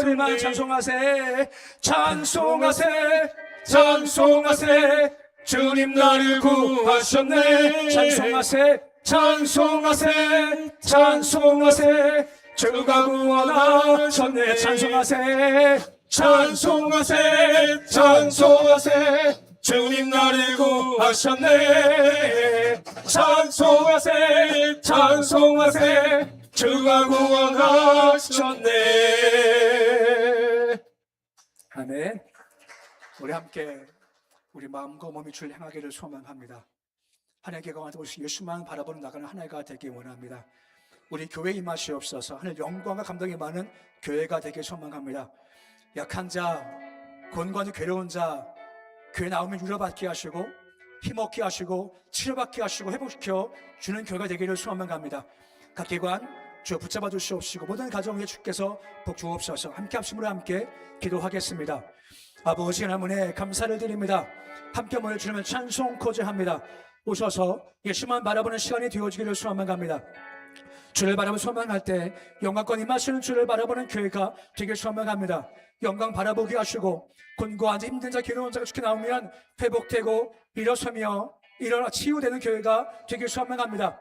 소리만 찬송하세. 찬송하세. 찬송하세. 주님 나를 구하셨네. 찬송하세. 찬송하세. 찬송하세. 주가 구원하셨네. 찬송하세. 찬송하세. 찬송하세. 주님 나를 구하셨네. 찬송하세. 찬송하세. 주가 구원하셨네. 아멘. 우리 함께 우리 마음과 몸이 주를 향하기를 소망합니다. 하나님께 강하고 예수만 바라보는 나가는 하나가 되기 원합니다. 우리 교회 임하시옵소서. 하늘 영광과 감동이 많은 교회가 되길 소망합니다. 약한 자, 곤고하니 괴로운 자, 교회 나오면 위로받게 하시고 힘없게 하시고 치료받게 하시고 회복시켜 주는 교회가 되기를 소망합니다. 각 기관 주 붙잡아 주시옵시고 모든 가정에 주께서 복 주옵소서. 함께 합심으로 함께 기도하겠습니다. 아버지 하나님의 감사를 드립니다. 함께 모여 주님을 찬송 코제합니다. 오셔서 예수만 바라보는 시간이 되어지기를 소망합니다. 주를 바라보며 소망할 때 영광권 임하시는 주를 바라보는 교회가 되길 소망합니다. 영광 바라보게 하시고 곤고한 자 힘든 자 괴로운 자가 주께 나오면 회복되고 일어서며 일어나 치유되는 교회가 되길 소망합니다.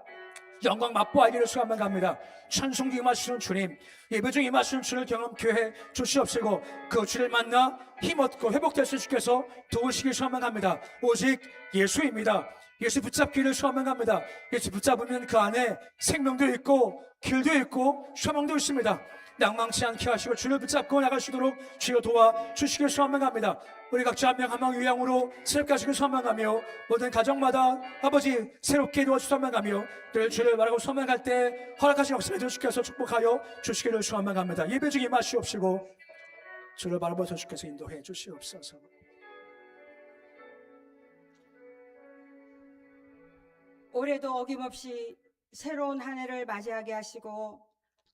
영광 맛보아기를 소망합니다. 찬송기 임하시는 주님, 예배 중 임하시는 주를 경험케 해 주시옵시고 그 주를 만나 힘없고 회복될 수 주께서 도우시길 소망합니다. 오직 예수입니다. 예수 붙잡기를 소망합니다. 예수 붙잡으면 그 안에 생명도 있고 길도 있고 소망도 있습니다. 낭망치 않게 하시고 주를 붙잡고 나갈 수 있도록 주여 도와주시길 소망합니다. 우리 각자 한 명 한 명 유양으로 새롭게 하시길 소망하며 모든 가정마다 아버지 새롭게 도와주시길 소망하며 늘 주를 바라고 소망할 때 허락하신 없음에도 주께서 축복하여 주시기를 소망합니다. 예배 중에 임하시옵시고 주를 바라보셔 주께서 인도해 주시옵소서. 올해도 어김없이 새로운 한 해를 맞이하게 하시고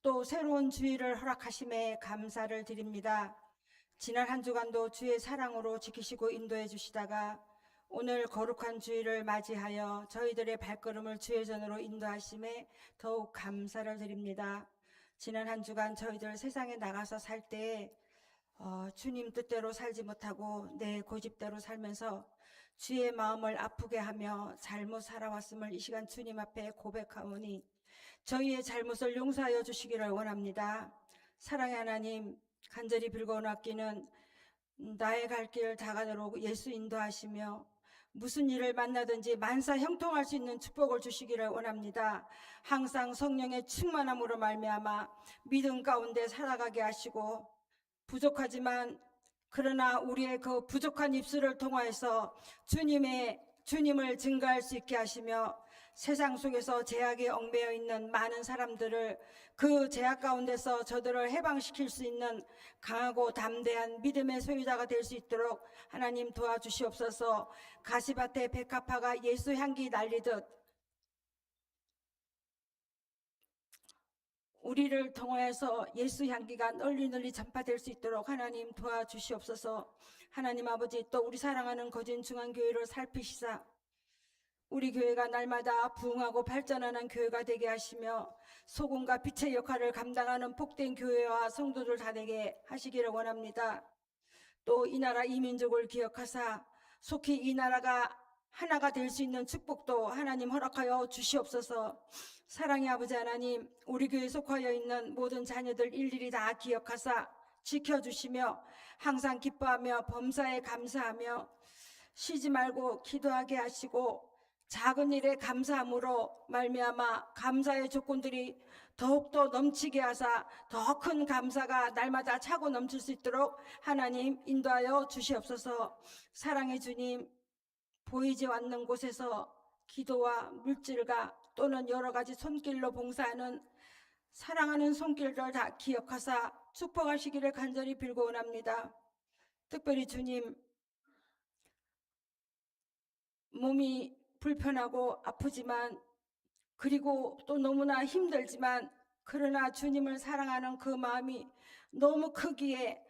또 새로운 주일을 허락하심에 감사를 드립니다. 지난 한 주간도 주의 사랑으로 지키시고 인도해 주시다가 오늘 거룩한 주일을 맞이하여 저희들의 발걸음을 주의 전으로 인도하심에 더욱 감사를 드립니다. 지난 한 주간 저희들 세상에 나가서 살 때에 주님 뜻대로 살지 못하고 내 고집대로 살면서 주의 마음을 아프게 하며 잘못 살아왔음을 이 시간 주님 앞에 고백하오니 저희의 잘못을 용서하여 주시기를 원합니다. 사랑의 하나님, 간절히 빌고온 악기는 나의 갈 길 다가도록 예수 인도하시며 무슨 일을 만나든지 만사 형통할 수 있는 축복을 주시기를 원합니다. 항상 성령의 충만함으로 말미암아 믿음 가운데 살아가게 하시고 부족하지만 그러나 우리의 그 부족한 입술을 통하여서 주님을 증거할 수 있게 하시며 세상 속에서 제약에 얽매여 있는 많은 사람들을 그 제약 가운데서 저들을 해방시킬 수 있는 강하고 담대한 믿음의 소유자가 될 수 있도록 하나님 도와주시옵소서. 가시밭에 백합화가 예수 향기 날리듯 우리를 통하여서 예수 향기가 널리 전파될 수 있도록 하나님 도와주시옵소서. 하나님 아버지, 또 우리 사랑하는 거진 중앙교회를 살피시사 우리 교회가 날마다 부흥하고 발전하는 교회가 되게 하시며 소금과 빛의 역할을 감당하는 복된 교회와 성도들 다 되게 하시기를 원합니다. 또 이 나라 이 민족을 기억하사 속히 이 나라가 하나가 될 수 있는 축복도 하나님 허락하여 주시옵소서. 사랑의 아버지 하나님, 우리 교회에 속하여 있는 모든 자녀들 일일이 다 기억하사 지켜주시며 항상 기뻐하며 범사에 감사하며 쉬지 말고 기도하게 하시고 작은 일에 감사함으로 말미암아 감사의 조건들이 더욱더 넘치게 하사 더 큰 감사가 날마다 차고 넘칠 수 있도록 하나님 인도하여 주시옵소서. 사랑의 주님, 보이지 않는 곳에서 기도와 물질과 또는 여러 가지 손길로 봉사하는 사랑하는 손길들 다 기억하사 축복하시기를 간절히 빌고원합니다. 특별히 주님, 몸이 불편하고 아프지만 그리고 또 너무나 힘들지만 그러나 주님을 사랑하는 그 마음이 너무 크기에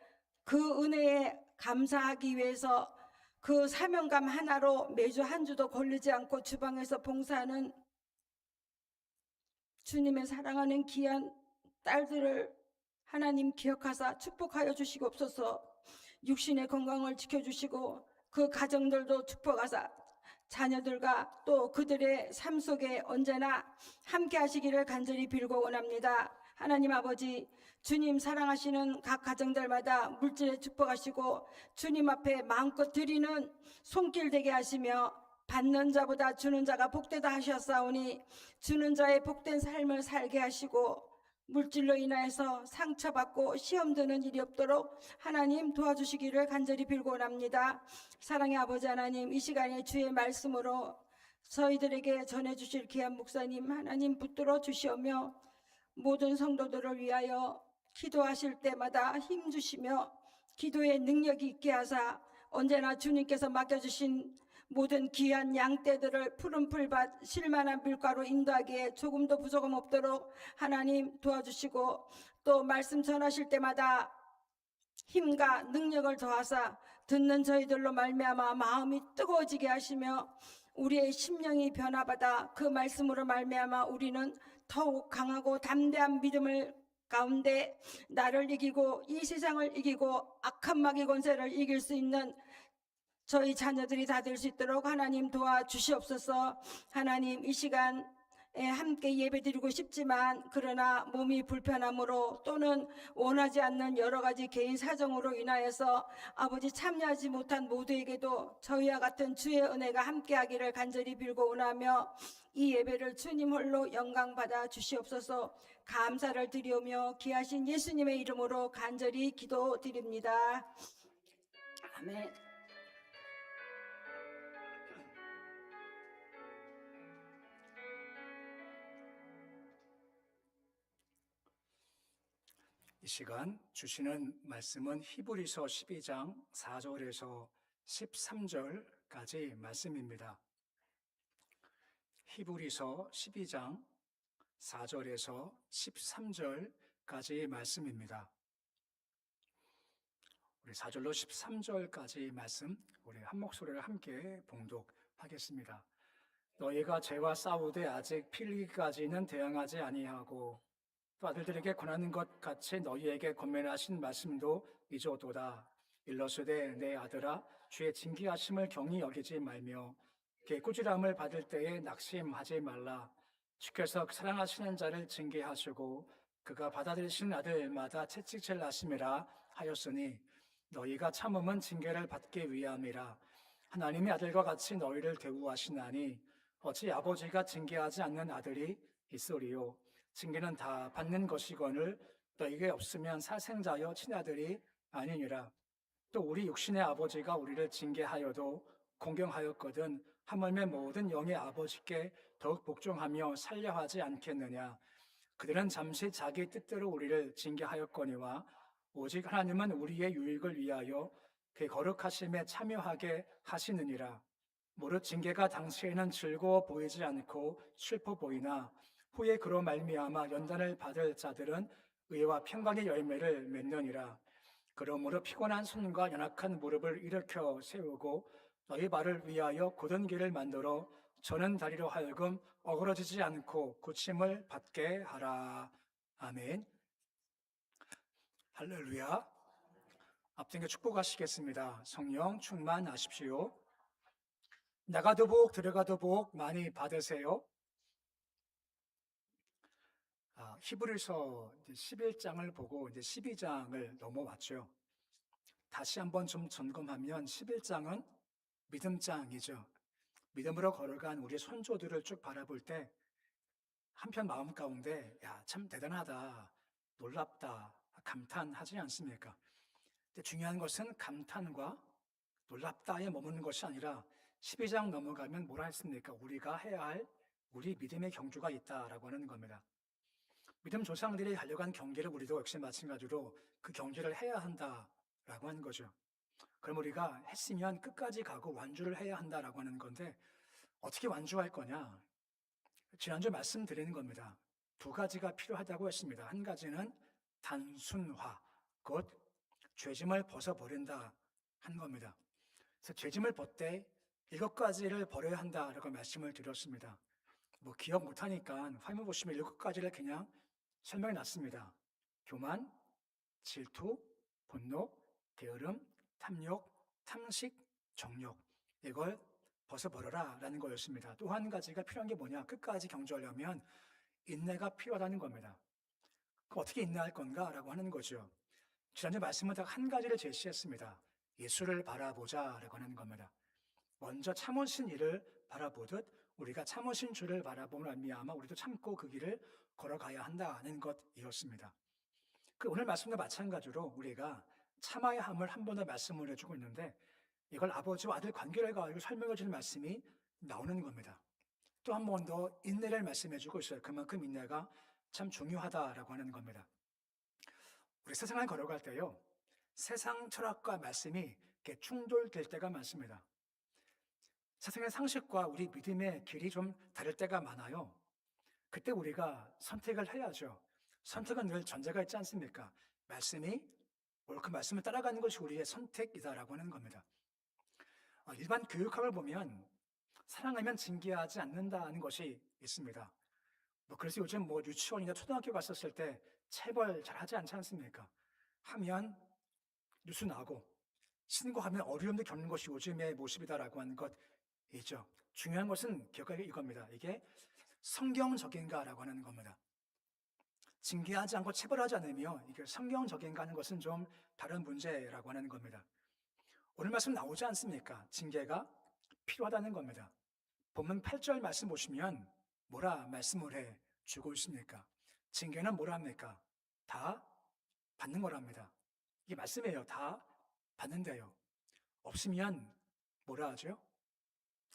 그 은혜에 감사하기 위해서 그 사명감 하나로 매주 한 주도 걸리지 않고 주방에서 봉사하는 주님의 사랑하는 귀한 딸들을 하나님 기억하사 축복하여 주시옵소서. 육신의 건강을 지켜주시고 그 가정들도 축복하사 자녀들과 또 그들의 삶 속에 언제나 함께 하시기를 간절히 빌고 원합니다. 하나님 아버지, 주님 사랑하시는 각 가정들마다 물질에 축복하시고 주님 앞에 마음껏 드리는 손길 되게 하시며 받는 자보다 주는 자가 복되다 하셨사오니 주는 자의 복된 삶을 살게 하시고 물질로 인하여서 상처받고 시험 드는 일이 없도록 하나님 도와주시기를 간절히 빌고 원합니다. 사랑의 아버지 하나님, 이 시간에 주의 말씀으로 저희들에게 전해주실 귀한 목사님 하나님 붙들어 주시오며 모든 성도들을 위하여 기도하실 때마다 힘주시며 기도의 능력이 있게 하사 언제나 주님께서 맡겨주신 모든 귀한 양떼들을 푸른 풀밭 실만한 밀가루 인도하기에 조금도 부족함 없도록 하나님 도와주시고 또 말씀 전하실 때마다 힘과 능력을 더하사 듣는 저희들로 말미암아 마음이 뜨거워지게 하시며 우리의 심령이 변화받아 그 말씀으로 말미암아 우리는 더욱 강하고 담대한 믿음을 가운데 나를 이기고 이 세상을 이기고 악한 마귀 권세를 이길 수 있는 저희 자녀들이 다 될 수 있도록 하나님 도와주시옵소서. 하나님, 이 시간에 함께 예배드리고 싶지만 그러나 몸이 불편함으로 또는 원하지 않는 여러 가지 개인 사정으로 인하여서 아버지 참여하지 못한 모두에게도 저희와 같은 주의 은혜가 함께하기를 간절히 빌고 원하며 이 예배를 주님 홀로 영광받아 주시옵소서. 감사를 드리오며 귀하신 예수님의 이름으로 간절히 기도드립니다. 아멘. 이 시간 주시는 말씀은 히브리서 12장 4절에서 13절까지 말씀입니다. 히브리서 12장 4절에서 13절까지 말씀입니다. 우리 4절로 13절까지 말씀 우리 한 목소리를 함께 봉독하겠습니다. 너희가 죄와 싸우되 아직 필기까지는 대항하지 아니하고 또 아들들에게 권하는 것 같이 너희에게 권면하신 말씀도 잊어도다. 일러스되 내 아들아 주의 징계하심을 경히 여기지 말며 그의 꾸지람을 받을 때에 낙심하지 말라. 주께서 사랑하시는 자를 징계하시고 그가 받아들이시는 아들마다 채찍질 하심이라 하였으니 너희가 참음은 징계를 받기 위함이라. 하나님의 아들과 같이 너희를 대우하시나니 어찌 아버지가 징계하지 않는 아들이 있으리요. 징계는 다 받는 것이거늘 너희에게 없으면 살생자여 친아들이 아니니라. 또 우리 육신의 아버지가 우리를 징계하여도 공경하였거든 하물며 모든 영의 아버지께 더욱 복종하며 살려하지 않겠느냐. 그들은 잠시 자기 뜻대로 우리를 징계하였거니와 오직 하나님은 우리의 유익을 위하여 그의 거룩하심에 참여하게 하시느니라. 무릇 징계가 당시에는 즐거워 보이지 않고 슬퍼 보이나 후에 그로 말미암아 연단을 받을 자들은 의와 평강의 열매를 맺느니라. 그러므로 피곤한 손과 연약한 무릎을 일으켜 세우고 너희 발을 위하여 곧은 길을 만들어 저는 다리로 하여금 어그러지지 않고 고침을 받게 하라. 아멘. 할렐루야. 앞등에 축복하시겠습니다. 성령 충만하십시오. 나가도 복 들어가도 복 많이 받으세요. 히브리서 11장을 보고 이제 12장을 넘어왔죠. 다시 한번 좀 점검하면 11장은 믿음장이죠. 믿음으로 걸어간 우리 선조들을 쭉 바라볼 때 한편 마음 가운데 참 대단하다, 놀랍다, 감탄하지 않습니까? 근데 중요한 것은 감탄과 놀랍다에 머무는 것이 아니라 12장 넘어가면 뭐라 했습니까? 우리가 해야 할 우리 믿음의 경주가 있다라고 하는 겁니다. 믿음 조상들이 달려간 경기를 우리도 역시 마찬가지로 그 경기를 해야 한다라고 하는 거죠. 그럼 우리가 했으면 끝까지 가고 완주를 해야 한다라고 하는 건데 어떻게 완주할 거냐? 지난주 말씀드리는 겁니다. 두 가지가 필요하다고 했습니다. 한 가지는 단순화, 곧 죄짐을 벗어버린다 한 겁니다. 그래서 죄짐을 벗되 7가지를 버려야 한다라고 말씀을 드렸습니다. 뭐 기억 못하니까 화면 보시면 7가지를 그냥 설명해 놨습니다. 교만, 질투, 분노, 게으름, 탐욕, 탕식, 정욕. 이걸 벗어버려라 라는 거였습니다. 또 한 가지가 필요한 게 뭐냐? 끝까지 경주하려면 인내가 필요하다는 겁니다. 어떻게 인내할 건가? 라고 하는 거죠. 지난주 말씀은 딱 한 가지를 제시했습니다. 예수를 바라보자 라고 하는 겁니다. 먼저 참으신 이를 바라보듯 우리가 참으신 주를 바라보면 말미암아 우리도 참고 그 길을 걸어가야 한다는 것이었습니다. 오늘 말씀도 마찬가지로 우리가 참아야 함을 한 번 더 말씀을 해주고 있는데 이걸 아버지와 아들 관계를 가지고 설명해 주는 말씀이 나오는 겁니다. 또 한 번 더 인내를 말씀해 주고 있어요. 그만큼 인내가 참 중요하다라고 하는 겁니다. 우리 세상을 걸어갈 때요, 세상 철학과 말씀이 이렇게 충돌될 때가 많습니다. 세상의 상식과 우리 믿음의 길이 좀 다를 때가 많아요. 그때 우리가 선택을 해야죠. 선택은 늘 전제가 있지 않습니까? 말씀이 옳고 그 말씀을 따라가는 것이 우리의 선택이다라고 하는 겁니다. 일반 교육학을 보면 사랑하면 징계하지 않는다는 것이 있습니다. 그래서 요즘 유치원이나 초등학교 갔었을 때 체벌 잘 하지 않지 않습니까? 하면 뉴스 나고 신고하면 어려움도 겪는 것이 요즘의 모습이다라고 하는 것이죠. 중요한 것은 기억하기 이겁니다. 이게 성경적인가라고 하는 겁니다. 징계하지 않고 체벌하지 않으며 이게 성경적인가 하는 것은 좀 다른 문제라고 하는 겁니다. 오늘 말씀 나오지 않습니까? 징계가 필요하다는 겁니다. 본문 8절 말씀 보시면 뭐라 말씀을 해 주고 있습니까? 징계는 뭐라 합니까? 다 받는 거랍니다. 이게 말씀이에요. 다 받는데요. 없으면 뭐라 하죠?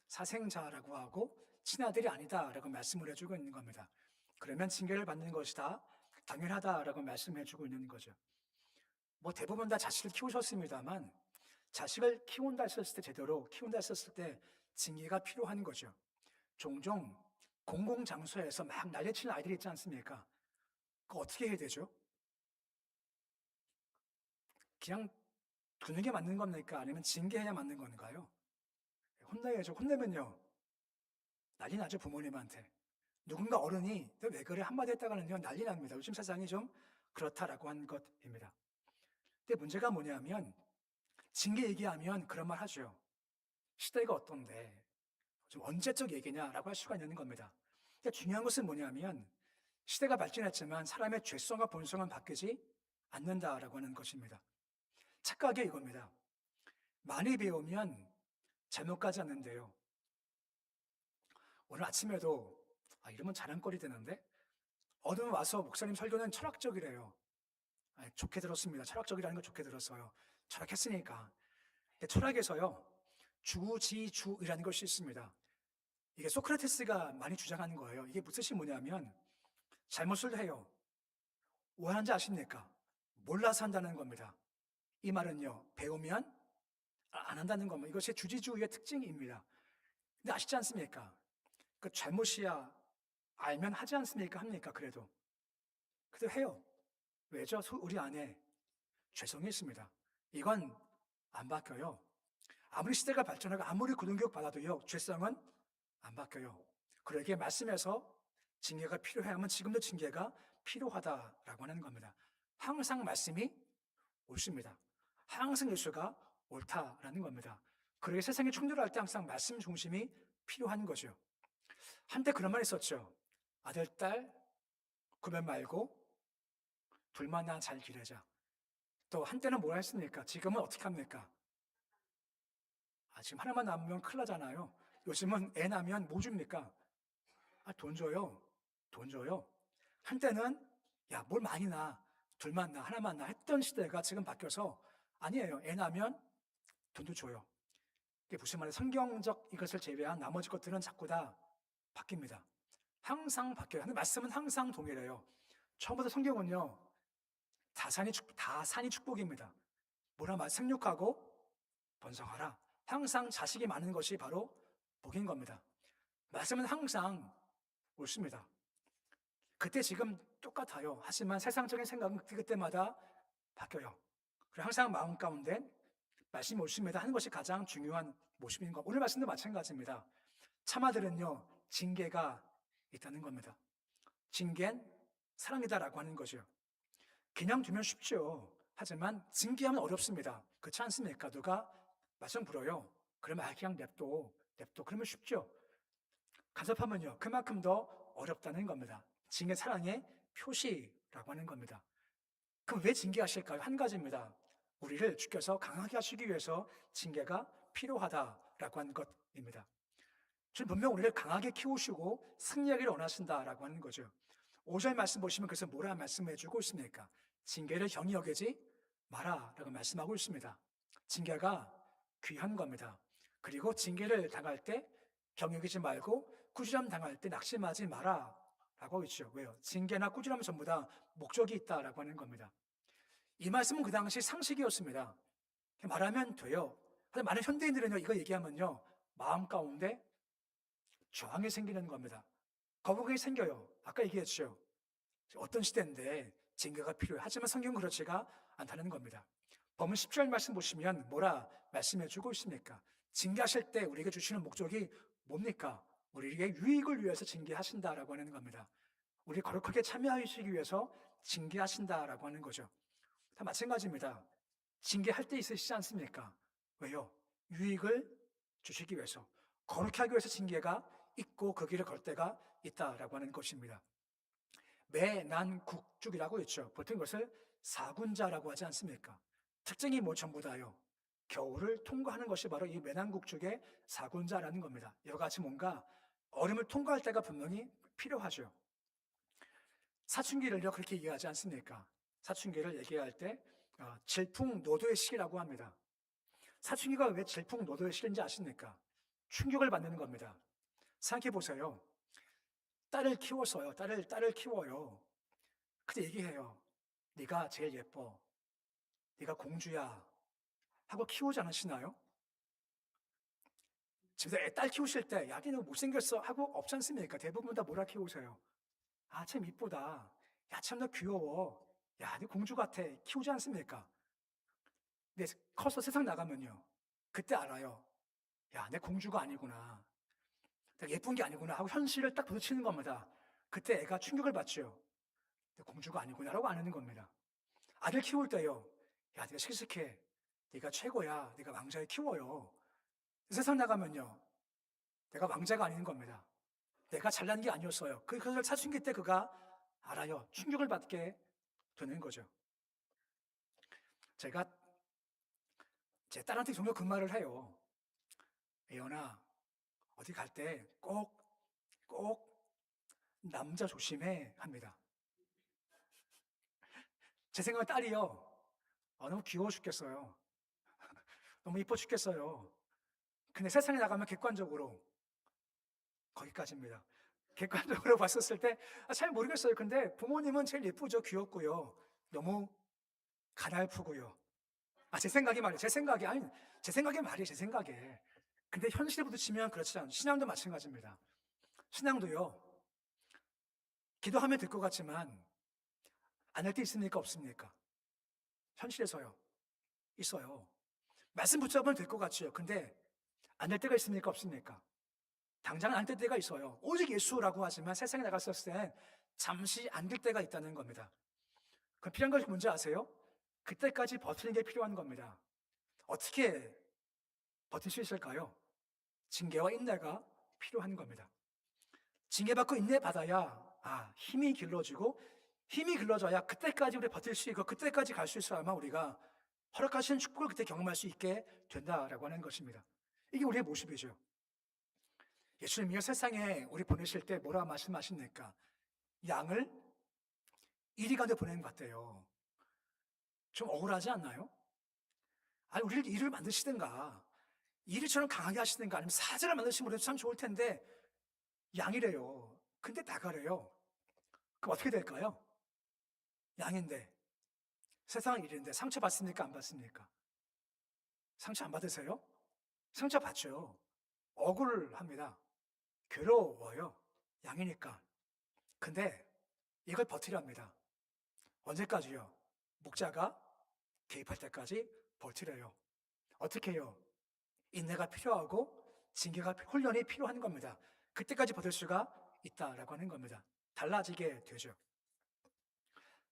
사생자라고 하고 친아들이 아니다라고 말씀을 해주고 있는 겁니다. 그러면 징계를 받는 것이다 당연하다라고 말씀해 주고 있는 거죠. 대부분 다 자식을 키우셨습니다만 자식을 키운다 했었을 때 제대로 키운다 했었을 때 징계가 필요한 거죠. 종종 공공장소에서 막 난리치는 아이들이 있지 않습니까? 그거 어떻게 해야 되죠? 그냥 두는 게 맞는 겁니까? 아니면 징계해야 맞는 건가요? 혼내야죠. 혼내면요 난리 나죠. 부모님한테. 누군가 어른이 너 왜 그래 한마디 했다가는요 난리 납니다. 요즘 세상이 좀 그렇다라고 한 것입니다. 근데 문제가 뭐냐면 징계 얘기하면 그런 말 하죠. 시대가 어떤데 좀 언제적 얘기냐라고 할 수가 있는 겁니다. 근데 중요한 것은 뭐냐면 시대가 발전했지만 사람의 죄성과 본성은 바뀌지 않는다라고 하는 것입니다. 착각이 이겁니다. 많이 배우면 잘못 가지 않는데요. 오늘 아침에도 이러면 자랑거리 되는데 어느 와서 목사님 설교는 철학적이래요. 좋게 들었습니다. 철학적이라는 거 좋게 들었어요. 철학했으니까. 철학에서요 주지주이라는 것이 있습니다. 이게 소크라테스가 많이 주장하는 거예요. 이게 무슨 뜻이 뭐냐면 잘못을 해요. 왜 하는지 아십니까? 몰라서 한다는 겁니다. 이 말은요 배우면 안 한다는 겁니다. 이것이 주지주의의 특징입니다. 근데 아시지 않습니까? 그 잘못이야 알면 하지 않습니까? 합니까? 그래도 해요. 왜죠? 우리 안에 죄성이 있습니다. 이건 안 바뀌어요. 아무리 시대가 발전하고 아무리 고등교육 받아도요 죄성은 안 바뀌어요. 그러기에 말씀에서 징계가 필요하면 지금도 징계가 필요하다라고 하는 겁니다. 항상 말씀이 옳습니다. 항상 예수가 옳다라는 겁니다. 그러기에 세상에 충돌할 때 항상 말씀 중심이 필요한 거죠. 한때 그런 말 있었죠. 아들, 딸 구별 말고 둘만 나 잘 기르자. 또 한때는 뭐라 했습니까? 지금은 어떻게 합니까? 지금 하나만 낳으면 큰일 나잖아요. 요즘은 애 낳으면 뭐 줍니까? 돈 줘요. 돈 줘요. 한때는 뭘 많이 낳아. 둘만 낳아. 하나만 낳아. 했던 시대가 지금 바뀌어서 아니에요. 애 낳으면 돈도 줘요. 이게 무슨 말이에요? 성경적 이것을 제외한 나머지 것들은 자꾸 다 바뀝니다. 항상 바뀌어요. 근데 말씀은 항상 동일해요. 처음부터 성경은요 다산이 축복입니다. 뭐라 말 생육하고 번성하라. 항상 자식이 많은 것이 바로 복인 겁니다. 말씀은 항상 옳습니다. 그때 지금 똑같아요. 하지만 세상적인 생각은 그때마다 바뀌어요. 그리고 항상 마음 가운데 말씀이 옳습니다 하는 것이 가장 중요한 모습인 것. 오늘 말씀도 마찬가지입니다. 참아들은요 징계가 있다는 겁니다. 징계는 사랑이다라고 하는 거죠. 그냥 두면 쉽죠. 하지만 징계하면 어렵습니다. 그렇지 않습니까? 누가 말썽 불어요. 그러면 그냥 냅둬. 그러면 쉽죠. 간섭하면요. 그만큼 더 어렵다는 겁니다. 징계 사랑의 표시라고 하는 겁니다. 그럼 왜 징계하실까요? 한 가지입니다. 우리를 주께서 강하게 하시기 위해서 징계가 필요하다라고 하는 것입니다. 주님 분명 우리를 강하게 키우시고 승리하기를 원하신다라고 하는 거죠. 5절 말씀 보시면 그래서 뭐라 말씀해 주고 있습니까? 징계를 경히 여기지 마라라고 말씀하고 있습니다. 징계가 귀한 겁니다. 그리고 징계를 당할 때 경히 여기지 말고 꾸지람 당할 때 낙심하지 마라라고 하고 있죠. 왜요? 징계나 꾸지람 전부 다 목적이 있다라고 하는 겁니다. 이 말씀은 그 당시 상식이었습니다. 말하면 돼요. 하지만 많은 현대인들은요, 이거 얘기하면요, 마음 가운데 저항이 생기는 겁니다. 거부감이 생겨요. 아까 얘기했죠. 어떤 시대인데 징계가 필요해. 하지만 성경은 그렇지가 않다는 겁니다. 본문 10절 말씀 보시면 뭐라 말씀해 주고 있습니까? 징계하실 때 우리에게 주시는 목적이 뭡니까? 우리에게 유익을 위해서 징계하신다라고 하는 겁니다. 우리 거룩하게 참여하시기 위해서 징계하신다라고 하는 거죠. 다 마찬가지입니다. 징계할 때 있으시지 않습니까? 왜요? 유익을 주시기 위해서, 거룩하게 하기 위해서 징계가 있고 그 길을 걸 때가 있다라고 하는 것입니다. 매난국죽이라고 있죠. 보통 이것을 사군자라고 하지 않습니까? 특징이 뭐 전부 다요. 겨울을 통과하는 것이 바로 이 매난국죽의 사군자라는 겁니다. 이와 같이 뭔가 얼음을 통과할 때가 분명히 필요하죠. 사춘기를요 그렇게 얘기하지 않습니까? 사춘기를 얘기할 때 질풍노도의 시기라고 합니다. 사춘기가 왜 질풍노도의 시기인지 아십니까? 충격을 받는 겁니다. 생각해 보세요. 딸을 키웠어요. 딸을 키워요. 그때 얘기해요. 네가 제일 예뻐. 네가 공주야. 하고 키우지 않으시나요? 집에서 딸 키우실 때 야, 너 못생겼어 하고 없지 않습니까? 대부분 다 뭐라 키우세요? 아, 참 이쁘다. 야, 참 너 귀여워. 야, 너 공주 같아. 키우지 않습니까? 근데 커서 세상 나가면요. 그때 알아요. 야, 내 공주가 아니구나. 내가 예쁜 게 아니구나 하고 현실을 딱 부딪히는 겁니다. 그때 애가 충격을 받죠. 내 공주가 아니구나라고 아는 겁니다. 아들 키울 때요. 야, 네가 씩씩해. 네가 최고야. 네가 왕자를 키워요. 세상 나가면요. 내가 왕자가 아닌 겁니다. 내가 잘난 게 아니었어요. 그걸 사춘기 때 그가 알아요. 충격을 받게 되는 거죠. 제가 제 딸한테 종종 그 말을 해요. 예언아, 어디 갈 때 꼭 남자 조심해 합니다. 제 생각은 딸이요. 너무 귀여워 죽겠어요. 너무 이뻐 죽겠어요. 근데 세상에 나가면 객관적으로 거기까지입니다. 객관적으로 봤었을 때 잘 모르겠어요. 근데 부모님은 제일 예쁘죠. 귀엽고요. 너무 가냘프고요. 제 생각이 말이에요. 제 생각이 아니 제 생각이 말이에요. 제 생각에. 근데 현실에 부딪히면 그렇지 않아요. 신앙도 마찬가지입니다. 신앙도요. 기도하면 될 것 같지만 안 할 때 있습니까? 없습니까? 현실에서요. 있어요. 말씀 붙잡으면 될 것 같지요. 근데 안 될 때가 있습니까? 없습니까? 당장 안 될 때가 있어요. 오직 예수라고 하지만 세상에 나갔을 땐 잠시 안 될 때가 있다는 겁니다. 그럼 필요한 것이 뭔지 아세요? 그때까지 버티는 게 필요한 겁니다. 어떻게 버틸 수 있을까요? 징계와 인내가 필요한 겁니다. 징계받고 인내받아야 힘이 길러지고 힘이 길러져야 그때까지 우리 버틸 수 있고 그때까지 갈 수 있어야만 우리가 허락하시는 축복을 그때 경험할 수 있게 된다라고 하는 것입니다. 이게 우리의 모습이죠. 예수님이 세상에 우리 보내실 때 뭐라 말씀하십니까? 양을 이리 가운데 보내는 것 같아요. 좀 억울하지 않나요? 아니, 우리를 이를 만드시든가, 이리처럼 강하게 하시든가, 아니면 사자를 만드시면 참 좋을 텐데, 양이래요. 근데 나가래요. 그럼 어떻게 될까요? 양인데, 세상은 일인데, 상처 받습니까? 안 받습니까? 상처 안 받으세요? 상처 받죠. 억울합니다. 괴로워요. 양이니까. 근데 이걸 버티랍니다. 언제까지요? 목자가 개입할 때까지 버티래요. 어떻게 해요? 인내가 필요하고 징계가 훈련이 필요한 겁니다. 그때까지 버틸 수가 있다라고 하는 겁니다. 달라지게 되죠.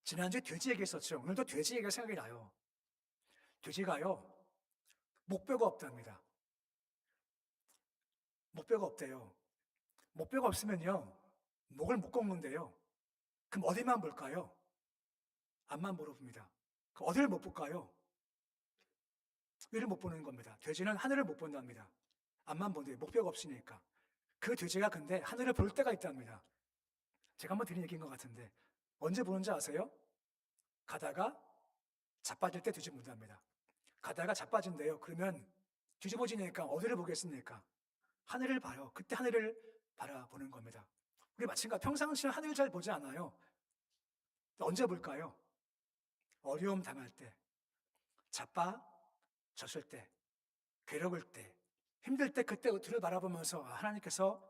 지난주에 돼지 얘기했었죠. 오늘도 돼지 얘기가 생각이 나요. 돼지가요, 목뼈가 없답니다. 목뼈가 없대요. 목뼈가 없으면요, 목을 못 꺾는데요. 그럼 어디만 볼까요? 앞만 보러 봅니다. 그럼 어디를 못 볼까요? 위를 못 보는 겁니다. 돼지는 하늘을 못 본답니다. 앞만 본대요. 목뼈가 없으니까. 그 돼지가 근데 하늘을 볼 때가 있답니다. 제가 한번 드린 얘기인 것 같은데, 언제 보는지 아세요? 가다가 자빠질 때 뒤집는답니다. 가다가 자빠진대요. 그러면 뒤집어지니까 어디를 보겠습니까? 하늘을 봐요. 그때 하늘을 바라보는 겁니다. 우리 마찬가지, 평상시에 하늘을 잘 보지 않아요. 언제 볼까요? 어려움 당할 때, 자빠졌을 때, 괴로울 때, 힘들 때, 그때 뒤를 바라보면서 하나님께서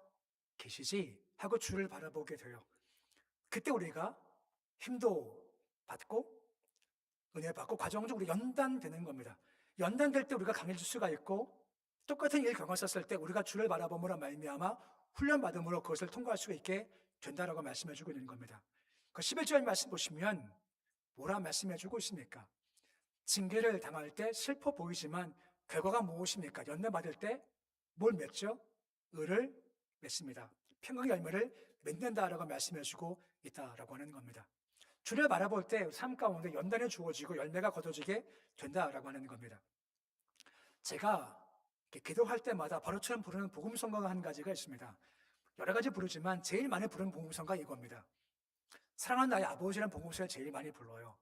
계시지 하고 주를 바라보게 돼요. 그때 우리가 힘도 받고 은혜 받고 과정적으로 연단되는 겁니다. 연단될 때 우리가 강해질 수가 있고, 똑같은 일 겪었을 때 우리가 주를 바라봄으로 말미암아 훈련받음으로 그것을 통과할 수 있게 된다라고 말씀해주고 있는 겁니다. 그 11절 말씀 보시면 뭐라 말씀해주고 있습니까? 징계를 당할 때 슬퍼 보이지만 결과가 무엇입니까? 연단받을 때 뭘 맺죠? 의를 맺습니다. 평강의 열매를 맺는다라고 말씀해주고 있다라고 하는 겁니다. 주를 바라볼 때 삶 가운데 연단이 주어지고 열매가 거둬지게 된다라고 하는 겁니다. 제가 기도할 때마다 바로처럼 부르는 복음성가가 한 가지가 있습니다. 여러 가지 부르지만 제일 많이 부르는 복음성가 이겁니다. 사랑하는 나의 아버지라는 복음성을 제일 많이 불러요.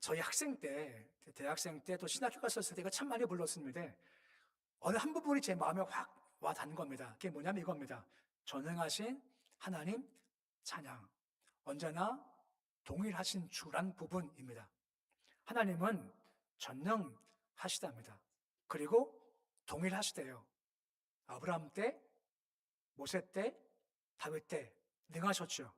저희 학생 때, 대학생 때, 또 신학교 갔었을 때 이거 참 많이 불렀습니다. 어느 한 부분이 제 마음에 확 와 닿는 겁니다. 그게 뭐냐면 이겁니다. 전능하신 하나님 찬양. 언제나 동일하신 주란 부분입니다. 하나님은 전능하시답니다. 그리고 동일하시대요. 아브라함 때, 모세 때, 다윗 때 능하셨죠.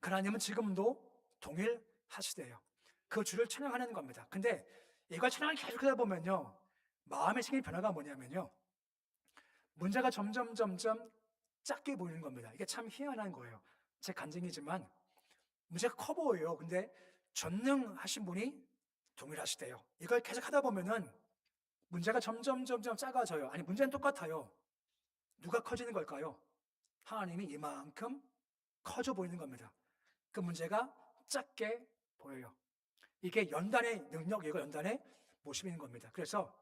그 하나님은 지금도 동일하시대요. 그 주를 찬양하는 겁니다. 근데 이걸 찬양을 계속하다 보면요, 마음의 생긴 변화가 뭐냐면요, 문제가 점점 작게 보이는 겁니다. 이게 참 희한한 거예요. 제 간증이지만 문제가 커 보여요. 근데 전능하신 분이 동일하시대요. 이걸 계속 하다 보면은 문제가 점점 작아져요. 아니, 문제는 똑같아요. 누가 커지는 걸까요? 하나님이 이만큼 커져 보이는 겁니다. 그 문제가 작게 보여요. 이게 연단의 능력이고 연단의 모습인 겁니다. 그래서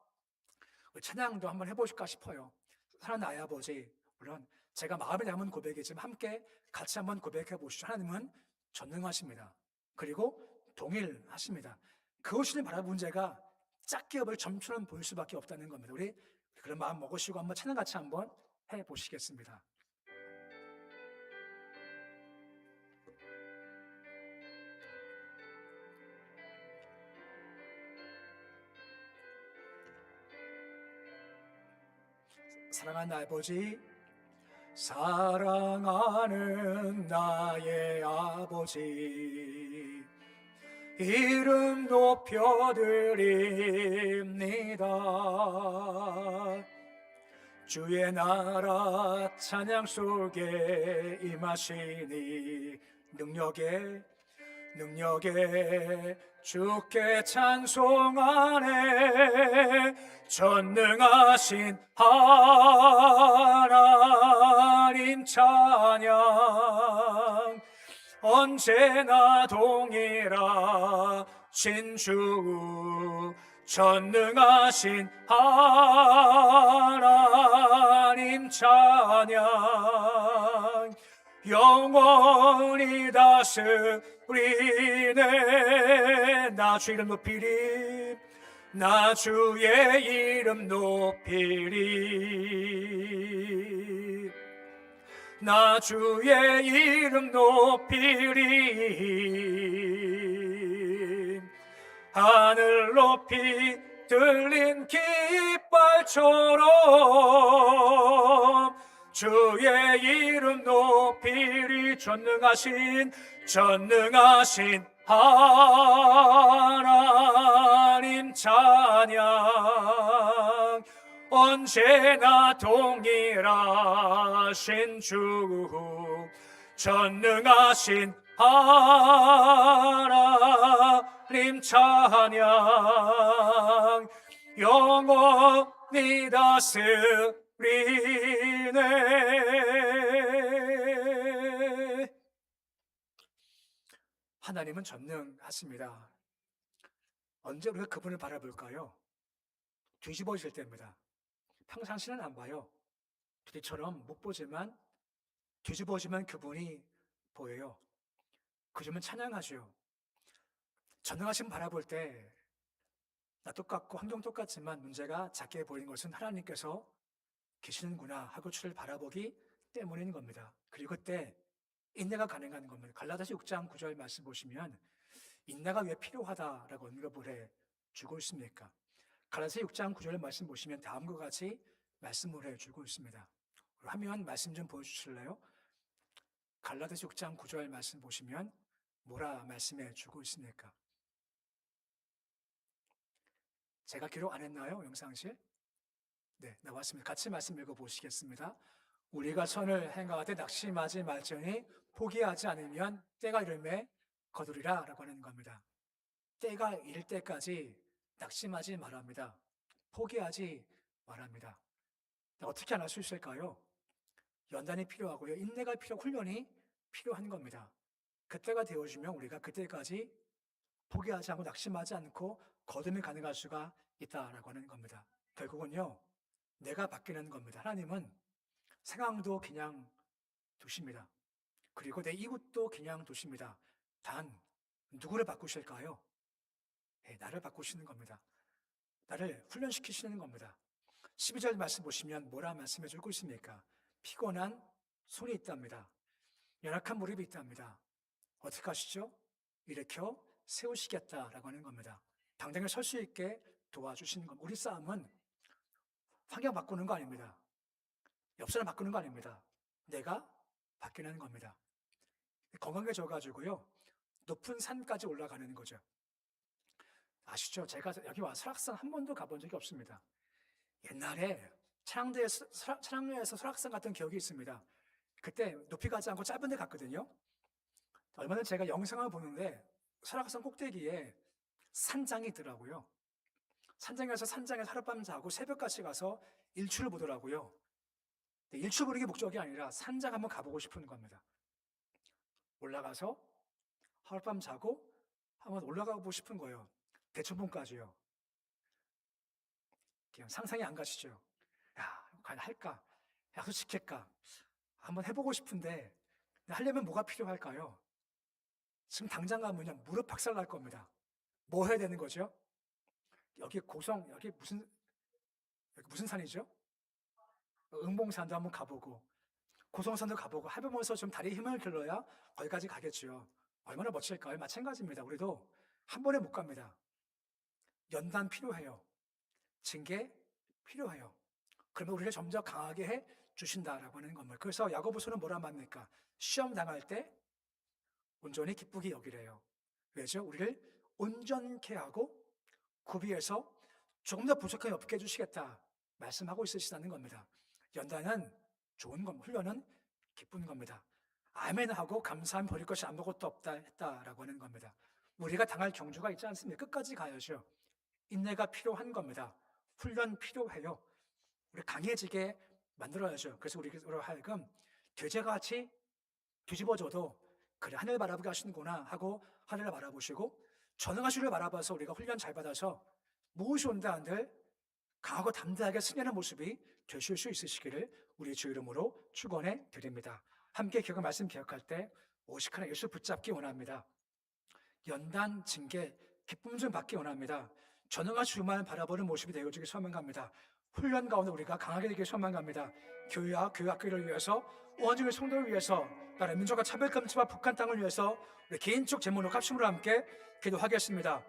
찬양도 한번 해보실까 싶어요. 사랑하는 나의 아버지, 물론 제가 마음에 담은 고백이지만 함께 같이 한번 고백해 보시죠. 하나님은 전능하십니다. 그리고 동일하십니다. 그것을 바라본 문제가 작게 보일 점처럼 보일 수밖에 없다는 겁니다. 우리 그런 마음 먹으시고 한번 찬양 같이 한번 해 보시겠습니다. 사랑하는 아버지, 사랑하는 나의 아버지, 이름 높여드립니다. 주의 나라 찬양 속에 임하시니 능력에 주께 찬송하네. 전능하신 하나님 찬양, 언제나 동일하신 주, 전능하신 하나님 찬양, 영원히 다스리네. 나 주의 이름 높이리, 나 주의 이름 높이리, 나 주의 이름 높이리. 하늘 높이 들린 깃발처럼 주의 이름 높이리. 전능하신 하나님 찬양, 언제나 동일하신 주, 전능하신 하나님 찬양 영원히 다스리네. 하나님은 전능하십니다. 언제 우리가 그분을 바라볼까요? 뒤집어질 때입니다. 평상시는 안 봐요. 뒤처럼 못 보지만 뒤집어지면 그분이 보여요. 그러면 찬양하죠. 전능하신 바라볼 때 나 똑같고 환경 똑같지만 문제가 작게 보이는 것은 하나님께서 계시는구나 하고 주를 바라보기 때문인 겁니다. 그리고 그때 인내가 가능한 겁니다. 갈라디아서 6장 9절 말씀 보시면 인내가 왜 필요하다라고 언급을 해 주고 있습니까? 갈라디아서 6장 9절 말씀 보시면 다음과 같이 말씀을 해 주고 있습니다. 화면 말씀 좀 보여주실래요? 갈라디아서 6장 9절 말씀 보시면 뭐라 말씀해 주고 있습니까? 제가 기록 안 했나요? 영상실? 네, 나왔습니다. 같이 말씀 읽어보시겠습니다. 우리가 선을 행하되 낙심하지 말지니 포기하지 않으면 때가 이름에 거두리라 라고 하는 겁니다. 때가 이를 때까지 낙심하지 말합니다. 포기하지 말합니다. 어떻게 안 할 수 있을까요? 연단이 필요하고요. 인내가 훈련이 필요한 겁니다. 그때가 되어주면 우리가 그때까지 포기하지 않고 낙심하지 않고 거듭이 가능할 수가 있다라고 하는 겁니다. 결국은요, 내가 바뀌는 겁니다. 하나님은 상황도 그냥 두십니다. 그리고 내 이웃도 그냥 두십니다. 단 누구를 바꾸실까요? 네, 나를 바꾸시는 겁니다. 나를 훈련시키시는 겁니다. 12절 말씀 보시면 뭐라 말씀해 주고 있습니까? 피곤한 손이 있답니다. 연약한 무릎이 있답니다. 어떻게 하시죠? 일으켜 세우시겠다라고 하는 겁니다. 당당히 설 수 있게 도와주시는 겁니다. 우리 싸움은 환경 바꾸는 거 아닙니다. 옆 사람 바꾸는 거 아닙니다. 내가 바뀌는 겁니다. 건강해져가지고요, 높은 산까지 올라가는 거죠. 아시죠? 제가 여기 와 설악산 한 번도 가본 적이 없습니다. 옛날에 차량로에서 설악산 갔던 기억이 있습니다. 그때 높이 가지 않고 짧은 데 갔거든요. 얼마 전에 제가 영상을 보는데 설악산 꼭대기에 산장이 있더라고요. 산장에서 하룻밤 자고 새벽까지 가서 일출을 보더라고요. 일출 보는 게 목적이 아니라 산장 한번 가보고 싶은 겁니다. 올라가서 하룻밤 자고 한번 올라가고 싶은 거예요. 대천봉까지요. 그냥 상상이 안 가시죠? 야, 과연 할까? 약속 지킬까? 한번 해보고 싶은데 하려면 뭐가 필요할까요? 지금 당장 가면요, 무릎 박살 날 겁니다. 뭐 해야 되는 거죠? 여기 무슨 산이죠? 응봉산도 한번 가보고 고성산도 가보고 해보면서 좀 다리에 힘을 길러야 거기까지 가겠죠. 얼마나 멋질까요? 마찬가지입니다. 우리도 한 번에 못 갑니다. 연단 필요해요. 징계 필요해요. 그러면 우리를 점점 강하게 해 주신다라고 하는 겁니다. 그래서 야고보서는 뭐라 말합니까? 시험 당할 때 온전히 기쁘게 여기래요. 왜죠? 우리를 온전케 하고 구비해서 조금 더 부족함이 없게 해주시겠다 말씀하고 있으시다는 겁니다. 연단은 좋은 겁니다. 훈련은 기쁜 겁니다. 아멘 하고 감사하면 버릴 것이 아무것도 없다 했다라고 하는 겁니다. 우리가 당할 경주가 있지 않습니까? 끝까지 가야죠. 인내가 필요한 겁니다. 훈련 필요해요. 우리 강해지게 만들어야죠. 그래서 우리로 하여금 돼지같이 뒤집어져도 그래, 하늘 바라보게 하시는구나 하고 하늘을 바라보시고 전능하시를 바라봐서 우리가 훈련 잘 받아서 무엇이 온다 한들 강하고 담대하게 승리하는 모습이 되실 수 있으시기를 우리 주 이름으로 축원해 드립니다. 함께 말씀 기억할 때 오직하나 예수 붙잡기 원합니다. 연단, 징계, 기쁨 좀 받기 원합니다. 전능하신 주만 바라보는 모습이 되어지기 소망합니다. 훈련 가운데 우리가 강하게 되길 소망합니다. 교회와 교회 학교를 위해서 원중의 성도를 위해서 나라의 민족과 차별금지와 북한 땅을 위해서 우리 개인적 제목으로 합심으로 함께 기도하겠습니다.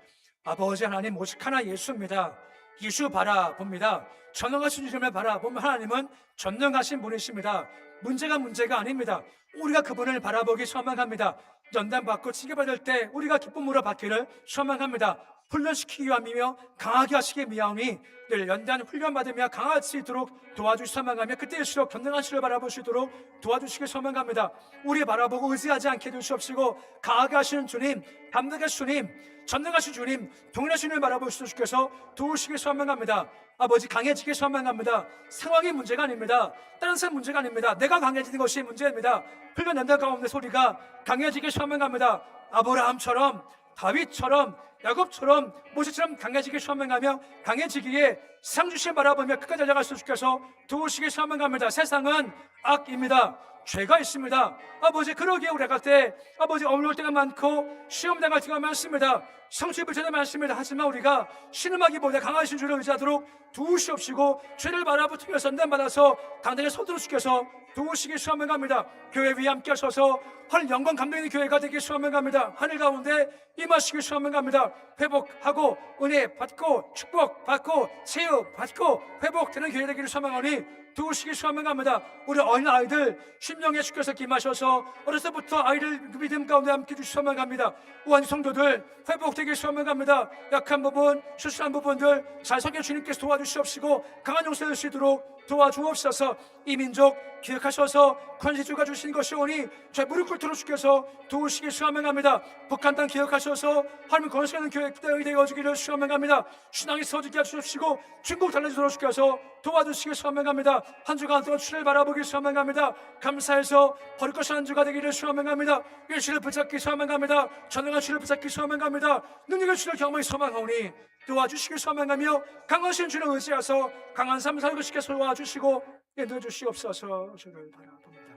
아버지 하나님, 오직 하나 예수입니다. 예수 바라봅니다. 전능하신 주님을 바라보면 하나님은 전능하신 분이십니다. 문제가 아닙니다. 우리가 그분을 바라보기 소망합니다. 연단받고 징계받을 때 우리가 기쁨으로 받기를 소망합니다. 훈련시키기 위함이며 강하게 하시기 위함이 늘 연단 훈련받으며 강할 수 있도록 도와주시 소망하며 그때일수록 견능한 주를 바라보시도록 도와주시길 소망합니다. 우리 바라보고 의지하지 않게 해주시옵시고 강하게 하시는 주님, 담대하신 주님, 전능하신 주님, 동일하신 주님을 바라보시는 주께서 도우시길 소망합니다. 아버지, 강해지길 소망합니다. 상황이 문제가 아닙니다. 다른 사람 문제가 아닙니다. 내가 강해지는 것이 문제입니다. 훈련 연단 가운데 소리가 강해지길 소망합니다. 아브라함처럼, 다윗처럼, 야곱처럼, 모세처럼 강해지길 소망하며 강해지기에 상주신 바라보며 끝까지 달려갈 수 주께서 도우시길 소망합니다. 세상은 악입니다. 죄가 있습니다. 아버지, 그러기에 우리가 때 아버지 어려울 때가 많고 시험 당할 때가 많습니다. 성취 불체도 많습니다. 하지만 우리가 신음하기보다 강하신 주를 의지하도록 도우시옵시고 죄를 바라보며 선단받아서 당당히 서두르 주께서 도우시길 소망합니다. 교회 위에 함께 하셔서 하늘 영광 감동 있는 교회가 되길 소망합니다. 하늘 가운데 임하시길 소망합니다. 회복하고 은혜 받고 축복 받고 치유 받고 회복되는 교회 되기를 소망하니 도우시길 소망합니다. 우리 어린 아이들 심령에 주께서 임하셔서 어렸을 때부터 아이들 믿음 가운데 함께 주시 소망합니다. 우한 성도들 회복되길 소망합니다. 약한 부분, 실수한 부분들 잘 섬겨 주님께서 도와주시옵시고 강한 용서해 주시도록 도와주옵소서. 이 민족 기억하셔서 권세주가 주신 것이 오니 저희 무릎 꿇도록 주께서 도우시길 소망합니다. 북한 땅 기억하셔서 하나님 건설하는 교회 땅이 되어주기를 소망합니다. 신앙이 서지게 하시옵시고 중국 달라지도록 주께서 도와주시길 소망합니다. 한 주간 동안 주를 바라보길 소망합니다. 감사해서 버릴 것이 한 주가 되기를 소망합니다. 일주를 붙잡기 소망합니다. 전능한 주를 붙잡기 소망합니다. 능력의 주를 경험히 소망하오니 도와주시길 소망하며 강하신 주를 의지하서 강한 삶 살고 싶게 도와주시고 인도해 주시옵소서. 주를 바라봅니다.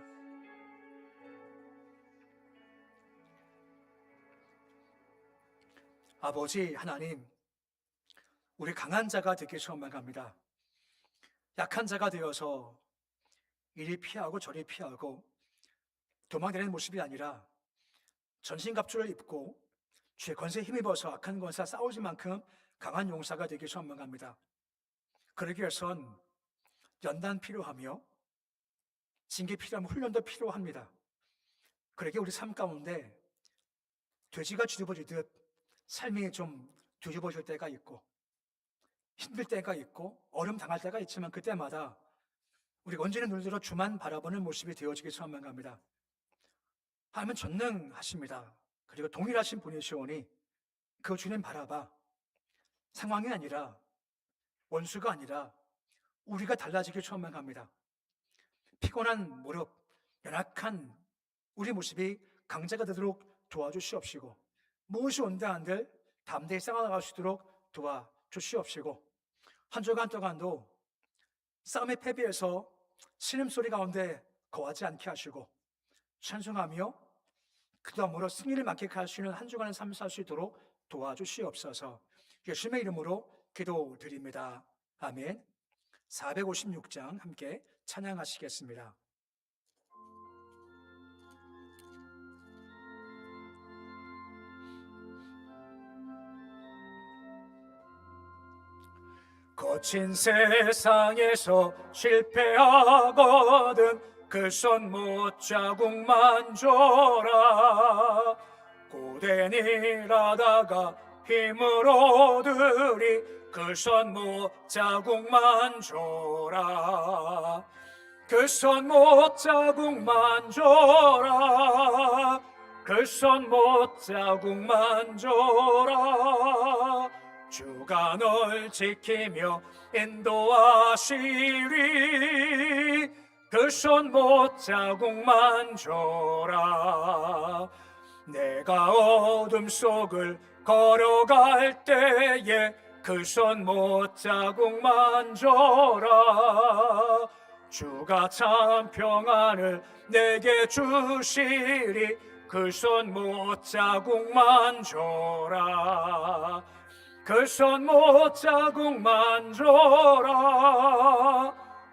아버지 하나님, 우리 강한 자가 되길 소망합니다. 약한 자가 되어서 이리 피하고 저리 피하고 도망다니는 모습이 아니라 전신갑주를 입고 주의 권세에 힘입어서 악한 권세와 싸우지 만큼 강한 용사가 되길 소망합니다. 그러기 위해선 연단 필요하며 징계 필요하며 훈련도 필요합니다. 그러기에 우리 삶 가운데 돼지가 뒤집어지듯 삶이 좀 뒤집어질 때가 있고 힘들 때가 있고 어려움 당할 때가 있지만 그때마다 우리가 언제나 눈으로 주만 바라보는 모습이 되어지길 소망합니다. 하나님은 전능하십니다. 그리고 동일하신 분이시오니 그 주님 바라봐 상황이 아니라 원수가 아니라 우리가 달라지길 소망합니다. 피곤한 무릎, 연약한 우리 모습이 강자가 되도록 도와주시옵시고 무엇이 온다 한들 담대히 싸워나갈 수 있도록 도와주시옵시고 한 주간 동안도 싸움의 패배에서 신음소리 가운데 거하지 않게 하시고 찬송하며 그다음으로 승리를 만끽할 수 있는 한 주간의 삶을 살 수 있도록 도와주시옵소서. 예수님의 이름으로 기도드립니다. 아멘. 456장 함께 찬양하시겠습니다. 거친 세상에서 실패하거든 그 손 못자국만 줘라. 고된 일하다가 힘을 얻으리 그 손 못자국만 줘라. 그 손 못자국만 줘라. 그 손 못자국만 줘라. 주가 널 지키며 인도하시리 그 손 못자국만 줘라. 내가 어둠 속을 걸어갈 때에 그 손 못자국만 줘라. 주가 참 평안을 내게 주시리 그 손 못자국만 줘라. 그 손 못자국만 줘라.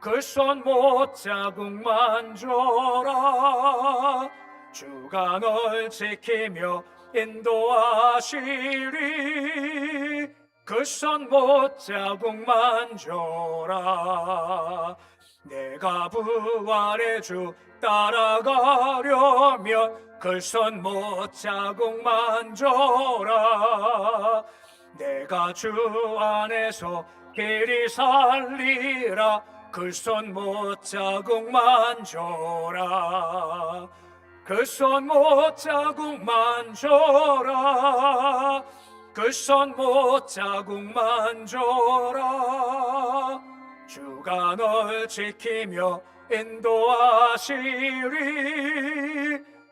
그 손 못자국만 줘라. 주가 널 지키며 인도하시리 그 손 못자국만 줘라. 내가 부활의 주 따라가려면 그 손 못자국만 줘라. 내가 주 안에서 길이 살리라. 그 손 못자국만 줘라. 그 손 못자국만 줘라. 그 손 못자국만 줘라. 주가 널 지키며 인도하시리.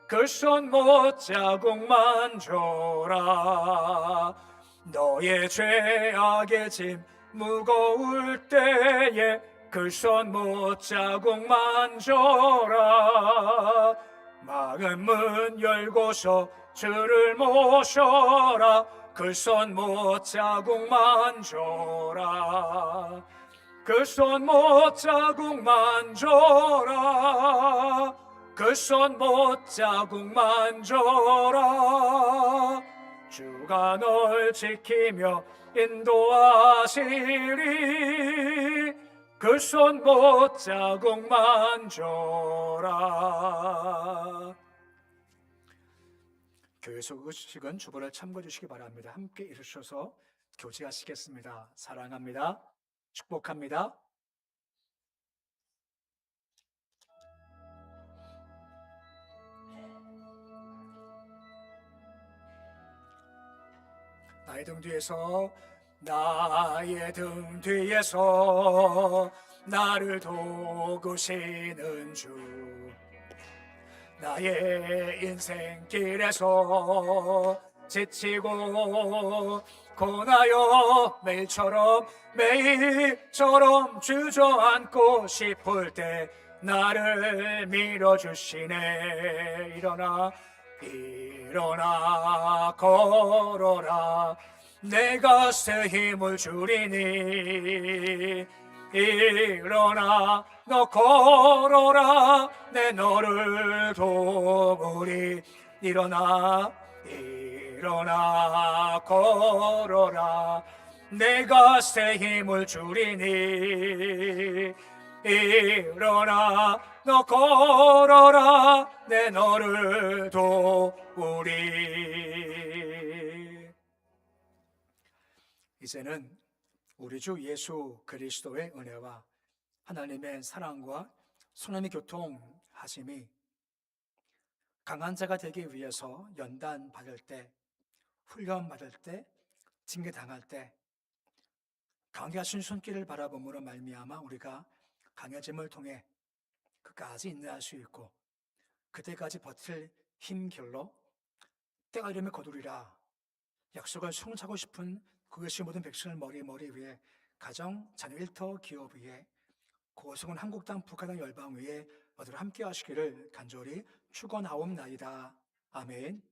그 손 못자국만 줘라. 너의 죄악의 짐 무거울 때에 그 손 못자국만 줘라. 마음 문 열고서 주를 모셔라. 그 손 못자국만 줘라. 그 손 못자국만 줘라. 그 손 못자국만 줘라. 주가 널 지키며 인도하시리. 그 손 못자국만 줘라. 교회 소식은 주보를 참고해 주시기 바랍니다. 함께 일으셔서 교제하시겠습니다. 사랑합니다. 축복합니다. 나의 등 뒤에서, 나의 등 뒤에서 나를 도우시는 주, 나의 인생길에서 지치고 고나여 매일처럼 주저앉고 싶을 때 나를 밀어주시네. 일어나 걸어라. 내가 새 힘을 주리니. 일어나 너 걸어라. 내 너를 도우리. 일어나 걸어라. 내가 새 힘을 주리니. 일어나 너 걸어라. 내 너를 도우리. 이제는 우리 주 예수 그리스도의 은혜와 하나님의 사랑과 성령의 교통하심이 강한 자가 되기 위해서 연단 받을 때, 훈련 받을 때, 징계 당할 때 강하신 손길을 바라봄으로 말미암아 우리가 강해짐을 통해 그까지 인내할 수 있고, 그때까지 버틸 힘결로 때가 이르면 거두리라 약속을 성취하고 싶은 그것이 모든 백성을 머리 위에, 가정, 자녀, 일터, 기업 위에, 고성은 한국 땅, 북한 땅, 열방 위에 모두 함께 하시기를 간절히 축원하옵나이다. 아멘.